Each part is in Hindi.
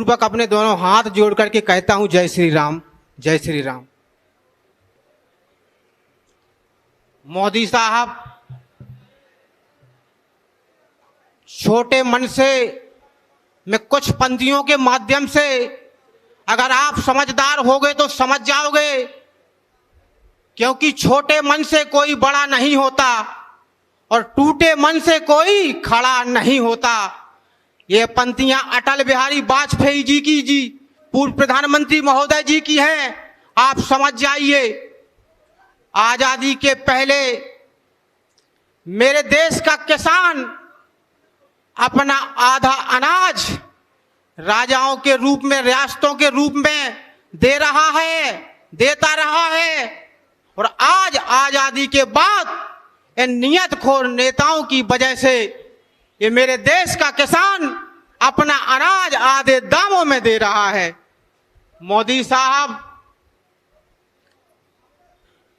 पूर्वक अपने दोनों हाथ जोड़ करके कहता हूं जय श्री राम, जय श्री राम। मोदी साहब, छोटे मन से मैं कुछ पंक्तियों के माध्यम से अगर आप समझदार होगे तो समझ जाओगे, क्योंकि छोटे मन से कोई बड़ा नहीं होता और टूटे मन से कोई खड़ा नहीं होता। ये पंक्तियां अटल बिहारी वाजपेयी जी पूर्व प्रधानमंत्री महोदय जी की हैं। आप समझ जाइए, आजादी के पहले मेरे देश का किसान अपना आधा अनाज राजाओं के रूप में, रियासतों के रूप में दे रहा है, देता रहा है। और आज आजादी के बाद इन नियतखोर नेताओं की वजह से ये मेरे देश का किसान अपना अनाज आधे दामों में दे रहा है। मोदी साहब,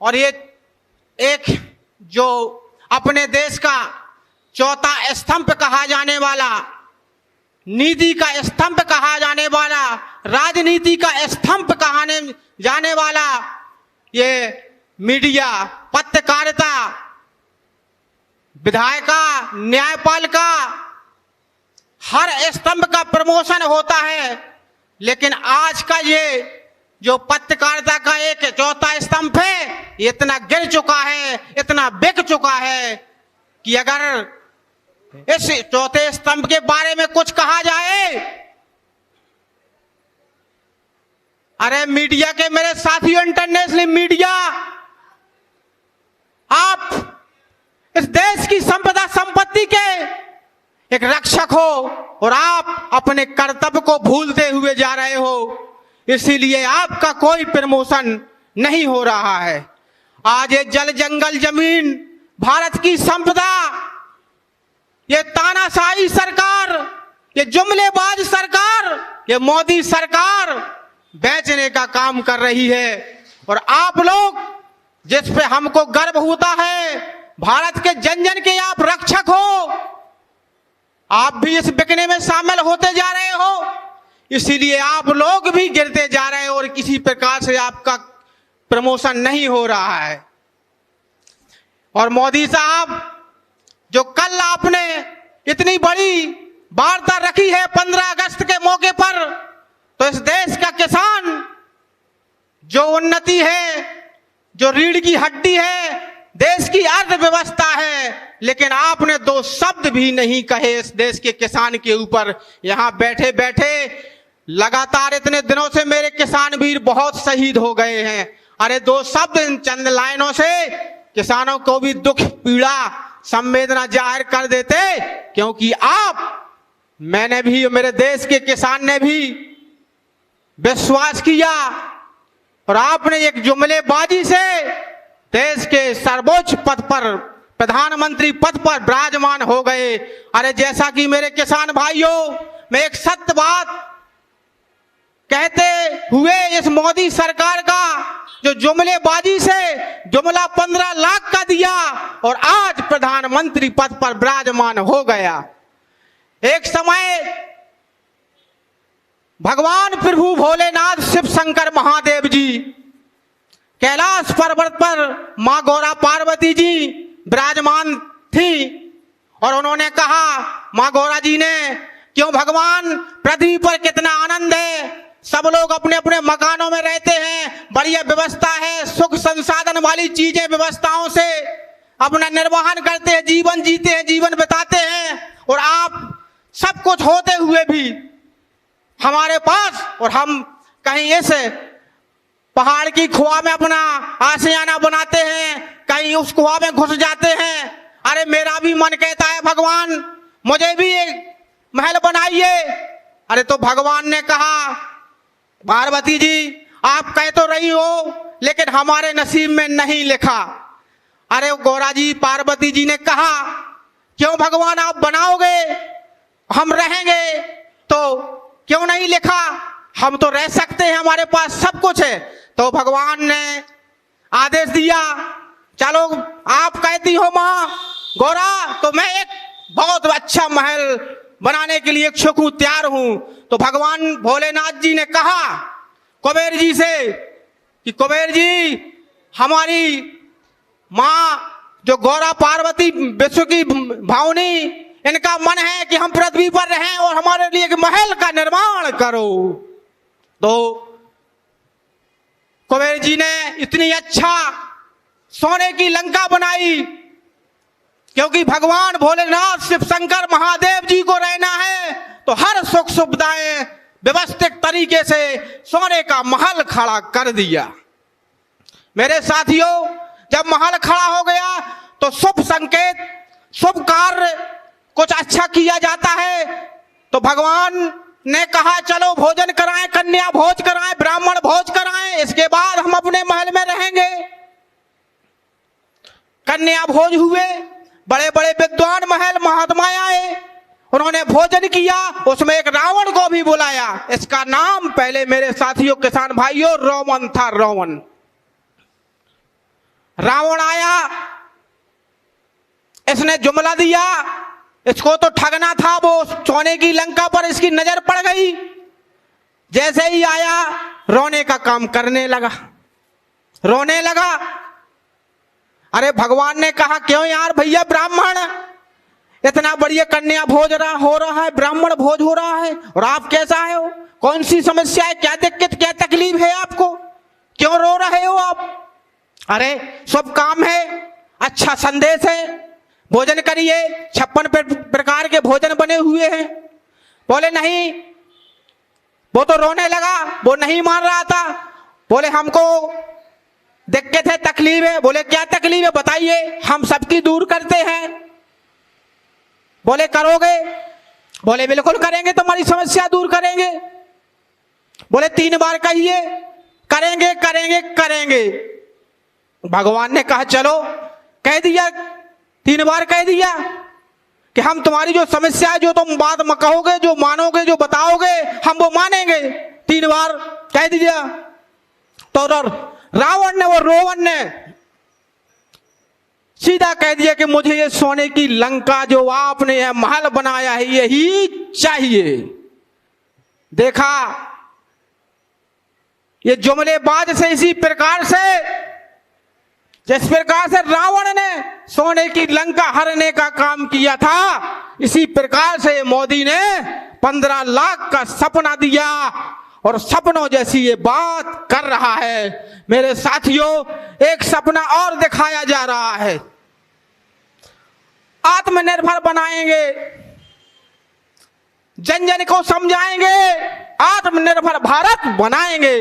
और ये एक जो अपने देश का चौथा स्तंभ कहा जाने वाला, नीति का स्तंभ कहा जाने वाला, राजनीति का स्तंभ कहाने जाने वाला ये मीडिया, पत्रकारिता, विधायिका, न्यायपालिका, हर स्तंभ का प्रमोशन होता है। लेकिन आज का ये जो पत्रकारिता का एक चौथा स्तंभ है, ये इतना गिर चुका है, इतना बिक चुका है कि अगर इस चौथे स्तंभ के बारे में कुछ कहा जाए, अरे मीडिया के मेरे साथियों, इंटरनेशनल मीडिया, आप इस देश की संपदा संपत्ति के एक रक्षक हो और आप अपने कर्तव्य को भूलते हुए जा रहे हो, इसीलिए आपका कोई प्रमोशन नहीं हो रहा है। आज ये जल जंगल जमीन भारत की संपदा, ये तानाशाही सरकार, ये जुमलेबाज सरकार, ये मोदी सरकार बेचने का काम कर रही है। और आप लोग, जिस पे हमको गर्व होता है, भारत के जन जन के आप रक्षक हो, आप भी इस बिकने में शामिल होते जा रहे हो, इसीलिए आप लोग भी गिरते जा रहे हो और किसी प्रकार से आपका प्रमोशन नहीं हो रहा है। और मोदी साहब, जो कल आपने इतनी बड़ी वार्ता रखी है 15 अगस्त के मौके पर, तो इस देश का किसान जो उन्नति है, जो रीढ़ की हड्डी है, देश की अर्थव्यवस्था है, लेकिन आपने दो शब्द भी नहीं कहे इस देश के किसान के ऊपर। यहां बैठे बैठे लगातार इतने दिनों से मेरे किसान वीर बहुत शहीद हो गए हैं। अरे दो शब्द इन चंद लाइनों से किसानों को भी दुख, पीड़ा, संवेदना जाहिर कर देते, क्योंकि आप, मैंने भी, मेरे देश के किसान ने भी विश्वास किया और आपने एक जुमलेबाजी से देश के सर्वोच्च पद पर, प्रधानमंत्री पद पर विराजमान हो गए। अरे जैसा कि मेरे किसान भाइयों, मैं एक सत्य बात कहते हुए इस मोदी सरकार का जो जुमलेबाजी से जुमला 15 लाख का दिया और आज प्रधानमंत्री पद पर विराजमान हो गया। एक समय भगवान प्रभु भोलेनाथ शिव शंकर महादेव जी कैलाश पर्वत पर मां गौरा पार्वती जी विराजमान थी और उन्होंने कहा, मां गौरा जी ने, क्यों भगवान, पृथ्वी पर कितना आनंद है, सब लोग अपने अपने मकानों में रहते हैं, बढ़िया व्यवस्था है, सुख संसाधन वाली चीजें, व्यवस्थाओं से अपना निर्वहन करते हैं, जीवन जीते हैं, जीवन बिताते हैं, और आप सब कुछ होते हुए भी हमारे पास, और हम कहीं ऐसे पहाड़ की खुआ में अपना आशियाना बनाते हैं, कहीं उस कुआ में घुस जाते हैं। अरे मेरा भी मन कहता है, भगवान मुझे भी एक महल बनाइए। अरे तो भगवान ने कहा, पार्वती जी आप कह तो रही हो, लेकिन हमारे नसीब में नहीं लिखा। अरे गौरा जी, पार्वती जी ने कहा, क्यों भगवान आप बनाओगे, हम रहेंगे, तो क्यों नहीं लिखा, हम तो रह सकते हैं, हमारे पास सब कुछ है। तो भगवान ने आदेश दिया, चलो आप कहती हो मां गौरा, तो मैं एक बहुत अच्छा महल बनाने के लिए इच्छुक हूं, तैयार हूं। तो भगवान भोलेनाथ जी ने कहा कुबेर जी से कि कुबेर जी, हमारी माँ जो गौरा पार्वती विश्व की भावनी, इनका मन है कि हम पृथ्वी पर रहें और हमारे लिए एक महल का निर्माण करो। तो कुबेर जी ने इतनी अच्छा सोने की लंका बनाई, क्योंकि भगवान भोलेनाथ शिव शंकर महादेव जी को रहना है, तो हर सुख सुविधाएं व्यवस्थित तरीके से सोने का महल खड़ा कर दिया। मेरे साथियों, जब महल खड़ा हो गया तो शुभ संकेत, शुभ कार्य कुछ अच्छा किया जाता है। तो भगवान ने कहा चलो भोजन कराएं, कन्या भोज कराएं, ब्राह्मण भोज कराएं, इसके बाद हम अपने महल में रहेंगे। कन्या भोज हुए, बड़े बड़े विद्वान महल महात्माएं आए, उन्होंने भोजन किया, उसमें एक रावण को भी बुलाया। इसका नाम पहले मेरे साथियों किसान भाइयों रोमन था। रावण आया, इसने जुमला दिया, इसको तो ठगना था, वो सोने की लंका पर इसकी नजर पड़ गई। जैसे ही आया रोने का काम करने लगा, रोने लगा। अरे भगवान ने कहा क्यों यार भैया, ब्राह्मण इतना बढ़िया कन्या भोज हो रहा है, ब्राह्मण भोज हो रहा है, और आप कैसा है हो? कौन सी समस्या है, क्या दिक्कत, क्या तकलीफ है आपको, क्यों रो रहे हो आप? अरे सब काम है, अच्छा संदेश है, भोजन करिए, 56 प्रकार के भोजन बने हुए हैं। बोले नहीं, वो तो रोने लगा, वो नहीं मान रहा था। बोले हमको दिक्कत है, तकलीफ है। बोले क्या तकलीफ है बताइए, हम सबकी दूर करते हैं। बोले करोगे? बोले बिल्कुल करेंगे, तुम्हारी समस्या दूर करेंगे। बोले 3 बार कहिए, करेंगे करेंगे करेंगे। भगवान ने कहा चलो, कह दिया, 3 बार कह दिया कि हम तुम्हारी जो समस्या है, जो तुम बात में कहोगे, जो मानोगे, जो बताओगे, हम वो मानेंगे। 3 बार कह दिया। तो रावण ने, वो रोवन ने सीधा कह दिया कि मुझे ये सोने की लंका जो आपने यह महल बनाया है यही चाहिए। देखा, ये जुमलेबाज से इसी प्रकार से, जिस प्रकार से रावण ने सोने की लंका हरने का काम किया था, इसी प्रकार से मोदी ने 15 लाख का सपना दिया और सपनों जैसी ये बात कर रहा है। मेरे साथियों, एक सपना और दिखाया जा रहा है, आत्मनिर्भर बनाएंगे, जन जन को समझाएंगे, आत्मनिर्भर भारत बनाएंगे।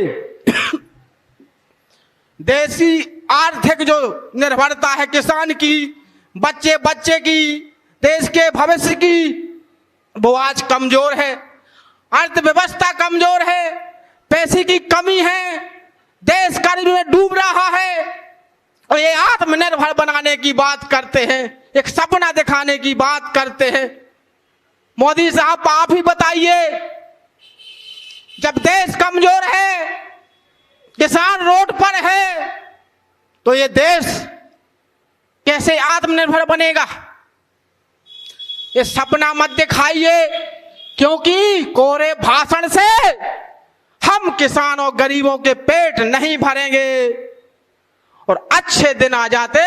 देशी आर्थिक जो निर्भरता है किसान की, बच्चे बच्चे की, देश के भविष्य की, वो आज कमजोर है। अर्थव्यवस्था कमजोर है, पैसे की कमी है, देश कर्ज में डूब रहा है, और ये आत्मनिर्भर बनाने की बात करते हैं, एक सपना दिखाने की बात करते हैं। मोदी साहब आप ही बताइए, जब देश कमजोर है, किसान रोड पर है, तो ये देश कैसे आत्मनिर्भर बनेगा? ये सपना मत दिखाइए, क्योंकि कोरे भाषण से हम किसानों गरीबों के पेट नहीं भरेंगे। और अच्छे दिन आ जाते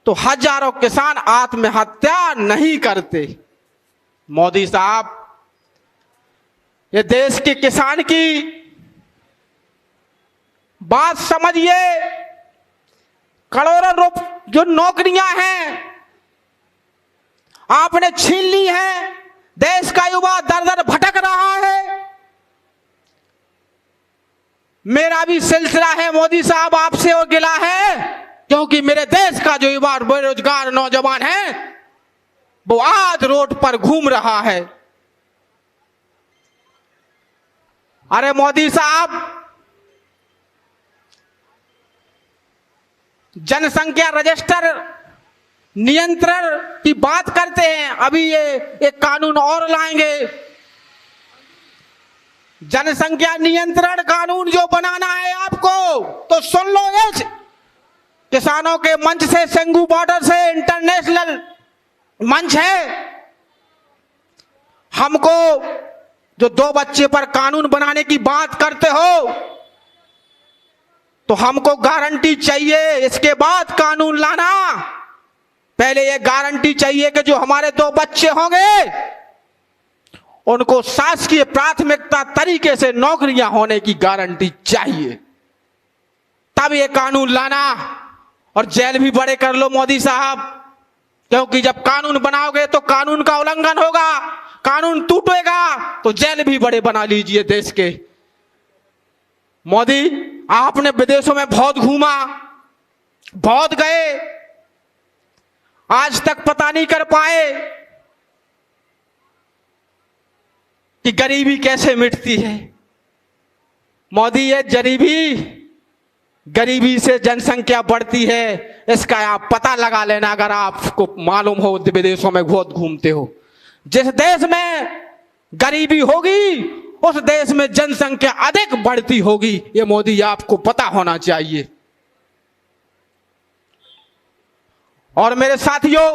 तो हजारों किसान आत्महत्या नहीं करते। मोदी साहब, ये देश के किसान की बात समझिए। करोड़ों जो नौकरियां हैं आपने छीन ली हैं, देश का युवा दर दर भटक रहा है। मेरा भी सिलसिला है मोदी साहब आपसे, और गिला है, क्योंकि मेरे देश का जो युवा बेरोजगार नौजवान है वो आज रोड पर घूम रहा है। अरे मोदी साहब, जनसंख्या रजिस्टर नियंत्रण की बात करते हैं, अभी ये एक कानून और लाएंगे, जनसंख्या नियंत्रण कानून जो बनाना है आपको, तो सुन लो। इस किसानों के मंच से, संगू बॉर्डर से, इंटरनेशनल मंच है, हमको जो 2 बच्चे पर कानून बनाने की बात करते हो, तो हमको गारंटी चाहिए, इसके बाद कानून लाना। पहले ये गारंटी चाहिए कि जो हमारे 2 बच्चे होंगे उनको शासकीय प्राथमिकता तरीके से नौकरियां होने की गारंटी चाहिए, तब ये कानून लाना। और जेल भी बड़े कर लो मोदी साहब, क्योंकि जब कानून बनाओगे तो कानून का उल्लंघन होगा, कानून टूटेगा तो जेल भी बड़े बना लीजिए देश के। मोदी, आपने विदेशों में बहुत घूमा, बहुत गए, आज तक पता नहीं कर पाए कि गरीबी कैसे मिटती है। मोदी, ये गरीबी से जनसंख्या बढ़ती है, इसका आप पता लगा लेना अगर आपको मालूम हो, विदेशों में बहुत घूमते हो। जिस देश में गरीबी होगी उस देश में जनसंख्या अधिक बढ़ती होगी, ये मोदी आपको पता होना चाहिए। और मेरे साथियों,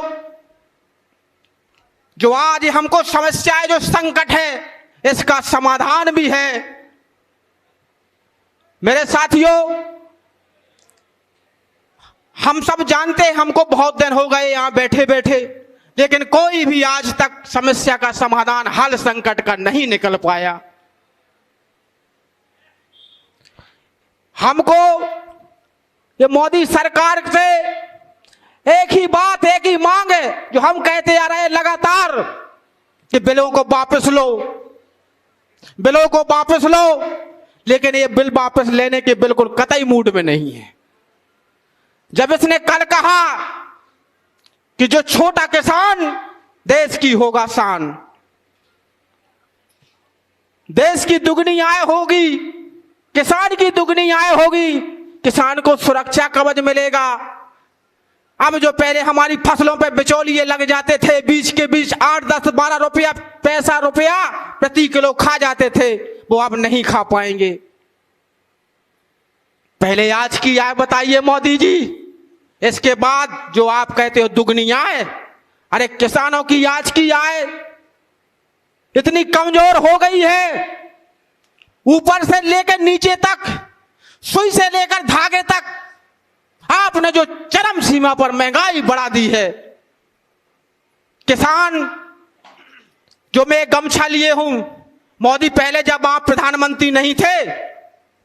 जो आज हमको समस्या है, जो संकट है, इसका समाधान भी है। मेरे साथियों, हम सब जानते हैं, हमको बहुत दिन हो गए यहां बैठे बैठे, लेकिन कोई भी आज तक समस्या का समाधान, हल संकट का नहीं निकल पाया। हमको ये मोदी सरकार से एक ही बात, एक ही मांग है, जो हम कहते आ रहे हैं लगातार, कि बिलों को वापस लो, बिलों को वापस लो। लेकिन ये बिल वापस लेने के बिल्कुल कतई मूड में नहीं है। जब इसने कल कहा कि जो छोटा किसान देश की होगा शान, देश की दुगनी आय होगी, किसान की दुगनी आय होगी, किसान को सुरक्षा कवच मिलेगा। अब जो पहले हमारी फसलों पे बिचौलिए लग जाते थे, बीच के बीच 8, 10, 12 रुपया रुपया प्रति किलो खा जाते थे, वो अब नहीं खा पाएंगे। पहले आज की आय बताइए मोदी जी, इसके बाद जो आप कहते हो दुगनी आय, अरे किसानों की आज की आय इतनी कमजोर हो गई है, ऊपर से लेकर नीचे तक, सुई से लेकर धागे तक आपने जो चरम सीमा पर महंगाई बढ़ा दी है। किसान, जो मैं गमछा लिए हूं, मोदी पहले जब आप प्रधानमंत्री नहीं थे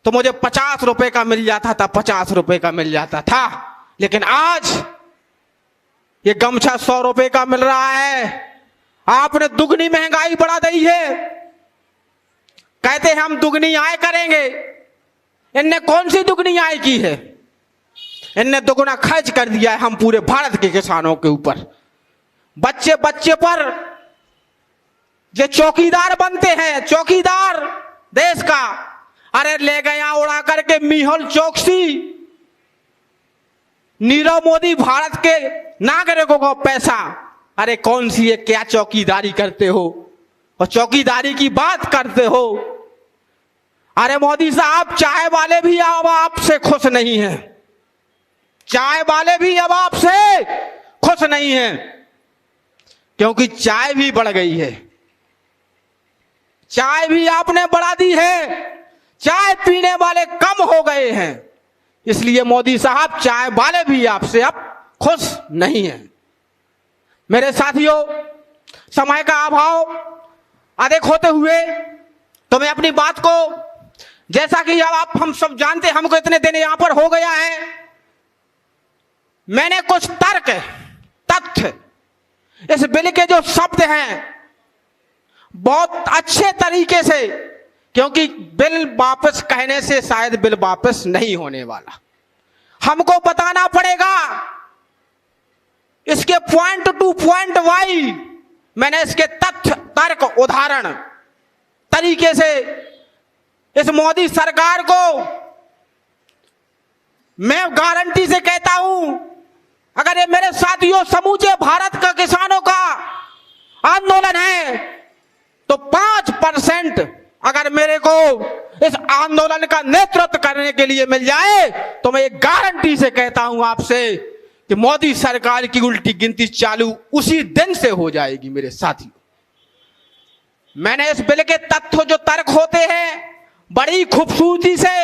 तो मुझे 50 रुपए का मिल जाता था, 50 रुपए का मिल जाता था, लेकिन आज ये गमछा 100 रुपए का मिल रहा है। आपने दुगनी महंगाई बढ़ा दी है। कहते हैं हम दुगनी आय करेंगे, इनने कौन सी दुगनी आय की है? इनने दुगुना खर्च कर दिया है हम पूरे भारत के किसानों के ऊपर। बच्चे बच्चे पर जो चौकीदार बनते हैं, चौकीदार देश का, अरे ले गया उड़ा करके मेहुल चोकसी, नीरव मोदी भारत के नागरिकों को पैसा। अरे कौन सी है, क्या चौकीदारी करते हो और चौकीदारी की बात करते हो? अरे मोदी साहब, चाय वाले भी अब आपसे खुश नहीं हैं, चाय वाले भी अब आपसे खुश नहीं हैं, क्योंकि चाय भी बढ़ गई है, चाय भी आपने बढ़ा दी है, चाय पीने वाले कम हो गए हैं। इसलिए मोदी साहब, चाय वाले भी आपसे अब खुश नहीं हैं। मेरे साथियों, समय का अभाव अधिक होते हुए तो मैं अपनी बात को, जैसा कि अब आप हम सब जानते हैं, हमको इतने दिन यहां पर हो गया है, मैंने कुछ तर्क, तथ्य, इस बिल के जो शब्द हैं बहुत अच्छे तरीके से, क्योंकि बिल वापस कहने से शायद बिल वापस नहीं होने वाला, हमको बताना पड़ेगा इसके पॉइंट टू पॉइंट वाई। मैंने इसके तथ्य, तर्क, उदाहरण तरीके से इस मोदी सरकार को मैं गारंटी से कहता हूं, अगर ये मेरे साथियों समूचे भारत का किसानों का आंदोलन है तो 5% अगर मेरे को इस आंदोलन का नेतृत्व करने के लिए मिल जाए तो मैं ये गारंटी से कहता हूं आपसे कि मोदी सरकार की उल्टी गिनती चालू उसी दिन से हो जाएगी। मेरे साथियों, मैंने इस बिल के तथ्य जो तर्क होते हैं बड़ी खूबसूरती से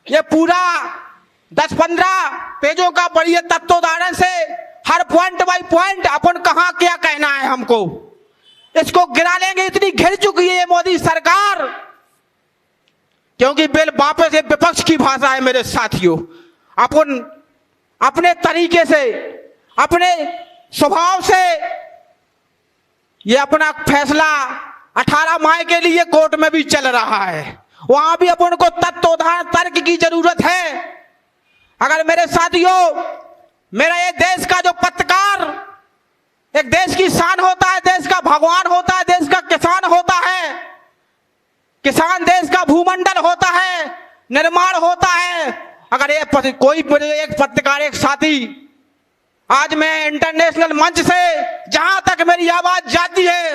ये पूरा 10-15 पेजों का बड़ी तत्वोदाहरण से हर पॉइंट बाय पॉइंट अपन कहां क्या कहना है हमको इसको गिरा लेंगे। इतनी घिर चुकी है ये मोदी सरकार, क्योंकि बिल वापस ये विपक्ष की भाषा है मेरे साथियों। अपन अपने तरीके से अपने स्वभाव से ये अपना फैसला 18 मई के लिए कोर्ट में भी चल रहा है, वहां भी अपन को तत्वोदाहरण तर्क की जरूरत है। अगर मेरे साथियों मेरा ये देश का जो पत्रकार एक देश की शान होता है, देश का भगवान होता है, देश का किसान होता है, किसान देश का भूमंडल होता है, निर्माण होता है। अगर ये कोई एक पत्रकार एक साथी आज मैं इंटरनेशनल मंच से जहां तक मेरी आवाज जाती है,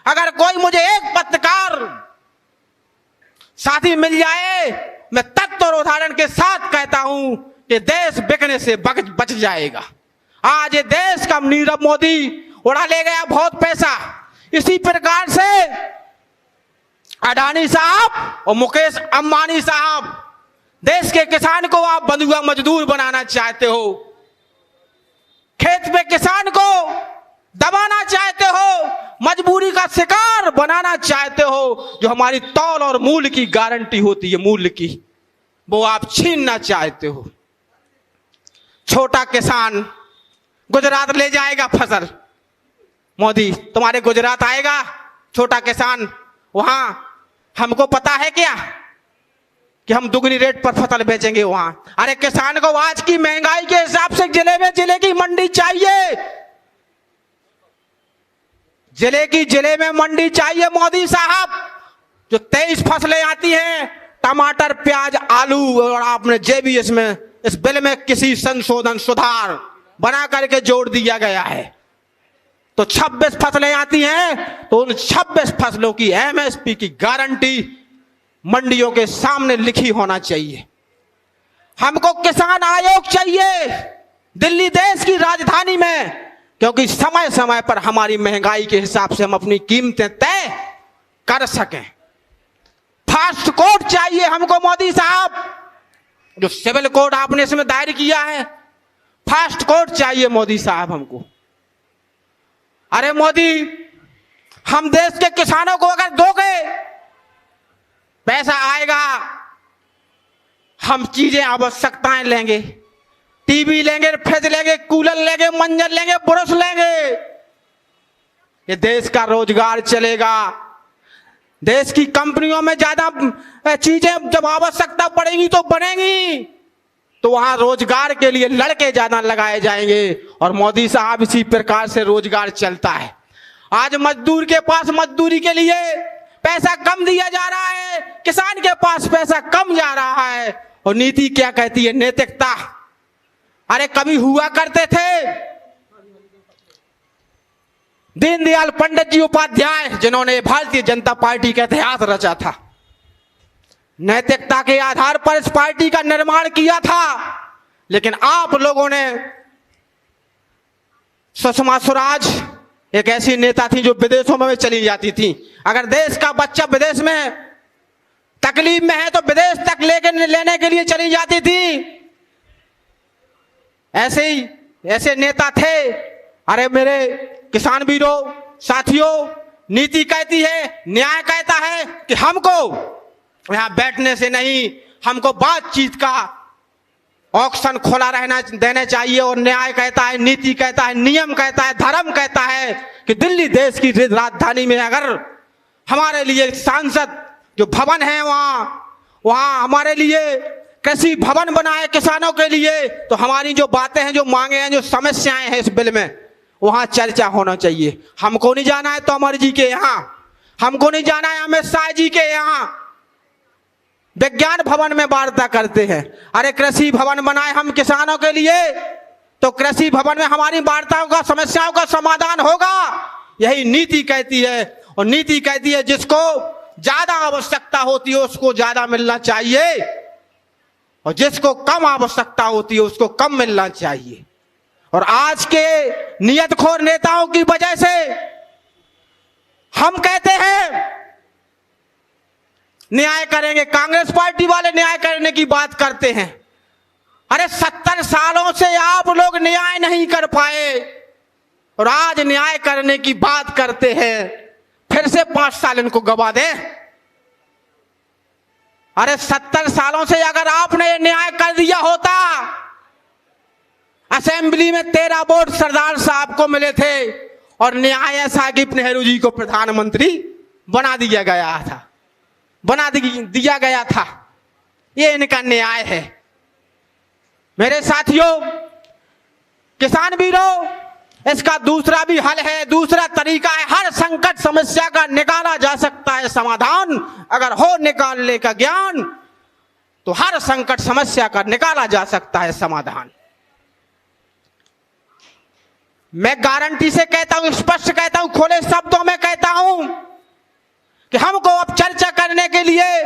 अगर कोई मुझे एक पत्रकार साथी मिल जाए मैं तत्व और उदाहरण के साथ कहता हूं कि देश बिकने से बच जाएगा। आज ये देश का नीरव मोदी उड़ा ले गया बहुत पैसा। इसी प्रकार से अडानी साहब और मुकेश अंबानी साहब देश के किसान को आप बंधुआ मजदूर बनाना चाहते हो, खेत में किसान को दबाना चाहते हो, मजबूरी का शिकार बनाना चाहते हो। जो हमारी तौल और मूल्य की गारंटी होती है, मूल्य की, वो आप छीनना चाहते हो। छोटा किसान गुजरात ले जाएगा फसल, मोदी तुम्हारे गुजरात आएगा छोटा किसान, वहां हमको पता है क्या कि हम दुगनी रेट पर फसल बेचेंगे वहां। अरे किसान को आज की महंगाई के हिसाब से जिले की मंडी चाहिए, जिले में मंडी चाहिए मोदी साहब। जो 23 फसलें आती हैं टमाटर प्याज आलू, और आपने भी इसमें इस बिल में किसी संशोधन सुधार बना करके जोड़ दिया गया है, तो 26 फसलें आती हैं, तो उन 26 फसलों की एमएसपी की गारंटी मंडियों के सामने लिखी होना चाहिए। हमको किसान आयोग चाहिए दिल्ली देश की राजधानी में, क्योंकि समय समय पर हमारी महंगाई के हिसाब से हम अपनी कीमतें तय कर सकें। फास्ट कोर्ट चाहिए हमको मोदी साहब, जो सिविल कोड आपने इसमें दायर किया है, फास्ट कोर्ट चाहिए मोदी साहब हमको। अरे मोदी, हम देश के किसानों को अगर दोगे पैसा आएगा, हम चीजें आवश्यकताएं लेंगे, टीवी लेंगे, फ्रिज लेंगे, कूलर लेंगे, मंजर लेंगे, ब्रश लेंगे, ये देश का रोजगार चलेगा। देश की कंपनियों में ज्यादा चीजें जब आवश्यकता पड़ेगी तो बनेंगी, तो वहां रोजगार के लिए लड़के ज्यादा लगाए जाएंगे, और मोदी साहब इसी प्रकार से रोजगार चलता है। आज मजदूर के पास मजदूरी के लिए पैसा कम दिया जा रहा है, किसान के पास पैसा कम जा रहा है, और नीति क्या कहती है, नैतिकता। अरे कभी हुआ करते थे दीनदयाल पंडित जी उपाध्याय, जिन्होंने भारतीय जनता पार्टी का इतिहास रचा था, नैतिकता के आधार पर इस पार्टी का निर्माण किया था। लेकिन आप लोगों ने, सुषमा स्वराज एक ऐसी नेता थी जो विदेशों में चली जाती थी। अगर देश का बच्चा विदेश में तकलीफ में है तो विदेश तक लेने के लिए चली जाती थी। ऐसे नेता थे। अरे मेरे किसान वीरों साथियों, नीति कहती है, न्याय कहता है कि हमको यहां बैठने से नहीं, हमको बातचीत का ऑक्शन खोला रहना देना चाहिए। और न्याय कहता है, नीति कहता है, नियम कहता है, धर्म कहता है कि दिल्ली देश की राजधानी में अगर हमारे लिए सांसद जो भवन है वहां हमारे लिए कृषि भवन बनाए किसानों के लिए, तो हमारी जो बातें हैं, जो मांगे हैं, जो समस्याएं हैं इस बिल में, वहां चर्चा होना चाहिए। हमको नहीं जाना है तोमर जी के यहाँ, हमको नहीं जाना है अमित शाह जी के यहाँ, विज्ञान भवन में वार्ता करते हैं। अरे कृषि भवन बनाए हम किसानों के लिए, तो कृषि भवन में हमारी वार्ताओं का, समस्याओं का समाधान होगा। यही नीति कहती है। और नीति कहती है जिसको ज्यादा आवश्यकता होती है उसको ज्यादा मिलना चाहिए, और जिसको कम आवश्यकता होती है उसको कम मिलना चाहिए। और आज के नियतखोर नेताओं की वजह से हम कहते हैं न्याय करेंगे, कांग्रेस पार्टी वाले न्याय करने की बात करते हैं। अरे 70 सालों से आप लोग न्याय नहीं कर पाए और आज न्याय करने की बात करते हैं, फिर से 5 साल इनको गवा दे। अरे 70 सालों से अगर आपने ये न्याय कर दिया होता, असेंबली में 13 वोट सरदार साहब को मिले थे और न्याय साकिब नेहरू जी को प्रधानमंत्री बना दिया गया था। ये इनका न्याय है। मेरे साथियों, किसान वीरों, इसका दूसरा भी हल है, दूसरा तरीका है। हर संकट समस्या का निकाला जा सकता है समाधान। अगर हो निकालने का ज्ञान तो हर संकट समस्या का निकाला जा सकता है समाधान। मैं गारंटी से कहता हूं, स्पष्ट कहता हूं, खुले शब्दों में कहता हूं कि हमको अब चर्चा करने के लिए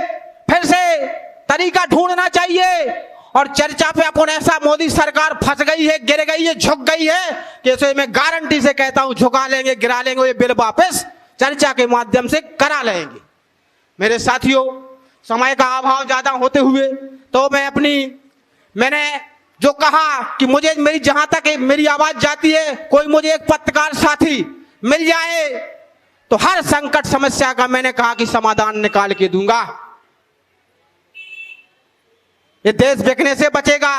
फिर से तरीका ढूंढना चाहिए। और चर्चा पे अपन ऐसा, मोदी सरकार फंस गई है, गिर गई है, झुक गई है कि इसे मैं गारंटी से कहता हूं झुका लेंगे, गिरा लेंगे, ये बिल वापस चर्चा के माध्यम से करा लेंगे। मेरे साथियों, समय का अभाव ज्यादा होते हुए तो मैंने जो कहा कि मुझे, मेरी जहां तक मेरी आवाज जाती है, कोई मुझे एक पत्रकार साथी मिल जाए तो हर संकट समस्या का मैंने कहा कि समाधान निकाल के दूंगा। ये देश बिकने से बचेगा,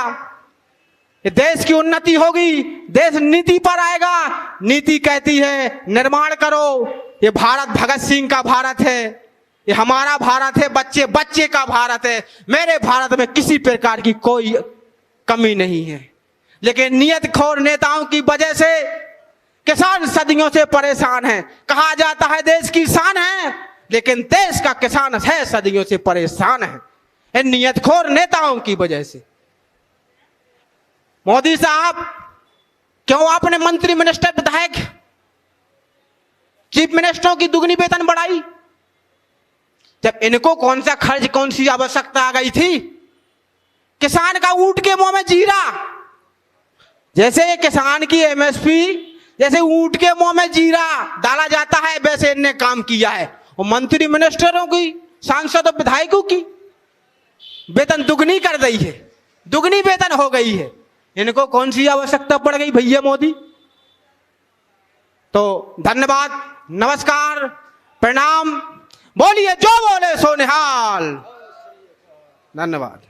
ये देश की उन्नति होगी, देश नीति पर आएगा। नीति कहती है निर्माण करो। ये भारत भगत सिंह का भारत है, ये हमारा भारत है, बच्चे बच्चे का भारत है। मेरे भारत में किसी प्रकार की कोई कमी नहीं है, लेकिन नियतखोर नेताओं की वजह से किसान सदियों से परेशान है। कहा जाता है देश की शान है, लेकिन देश का किसान है सदियों से परेशान है, इन नियतखोर नेताओं की वजह से। मोदी साहब, क्यों आपने मंत्री, मिनिस्टर, विधायक, चीफ मिनिस्टरों की दुगनी वेतन बढ़ाई? जब इनको कौन सा खर्च, कौन सी आवश्यकता आ गई थी? किसान का ऊंट के मुंह में जीरा, जैसे किसान की एमएसपी, जैसे ऊंट के मुंह में जीरा डाला जाता है, वैसे इनने काम किया है। और मंत्री मिनिस्टरों की, सांसदों, विधायकों की वेतन दुगनी कर दी है, दुगनी वेतन हो गई है। इनको कौन सी आवश्यकता पड़ गई भैया मोदी? तो धन्यवाद, नमस्कार, प्रणाम, बोलिए जो बोले सो निहाल। धन्यवाद।